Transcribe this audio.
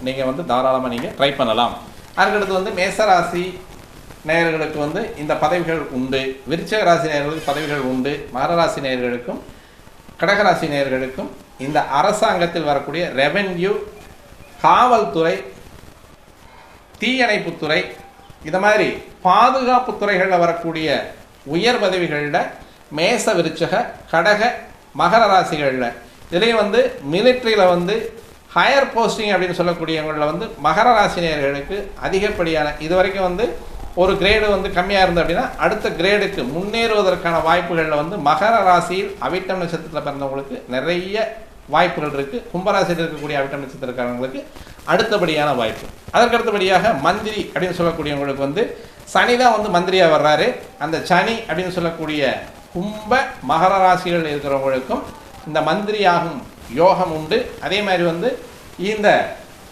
நீங்கள் வந்து தாராளமாக நீங்கள் ட்ரை பண்ணலாம். அதுக்கடுத்து வந்து மேசராசி நேயர்களுக்கு வந்து இந்த பதவிகள் உண்டு. விருச்சிக ராசி நேயர்களுக்கு பதவிகள் உண்டு. மகர ராசி நேயர்களுக்கும் கடகராசி நேயர்களுக்கும் இந்த அரசாங்கத்தில் வரக்கூடிய ரெவென்யூ, காவல்துறை, தீயணைப்புத்துறை, இந்த மாதிரி பாதுகாப்பு துறைகளில் வரக்கூடிய உயர் பதவிகளில் மேச விருச்சக கடக மகர ராசிகளில் இதுலேயும் வந்து மிலிட்ரியில் வந்து ஹையர் போஸ்டிங் அப்படின்னு சொல்லக்கூடியவங்களில் வந்து மகர ராசினியர்களுக்கு அதிகப்படியான இது வரைக்கும் வந்து ஒரு கிரேடு வந்து கம்மியாக இருந்தது அப்படின்னா அடுத்த கிரேடுக்கு முன்னேறுவதற்கான வாய்ப்புகளில் வந்து மகர ராசியில் அவிட்டம் நட்சத்திரத்தில் பிறந்தவங்களுக்கு நிறைய வாய்ப்புகள் இருக்குது. கும்பராசியில் இருக்கக்கூடிய அவிட்டம் நட்சத்திரக்காரங்களுக்கு அடுத்தபடியான வாய்ப்பு. அதற்கு அடுத்தபடியாக மந்திரி அப்படின்னு சொல்லக்கூடியவங்களுக்கு வந்து சனி தான் வந்து மந்திரியாக வர்றாரு. அந்த சனி அப்படின்னு சொல்லக்கூடிய கும்ப மகர ராசிகள் இருக்கிறவங்களுக்கும் இந்த மந்திரியாகும் யோகம் உண்டு. அதே மாதிரி வந்து இந்த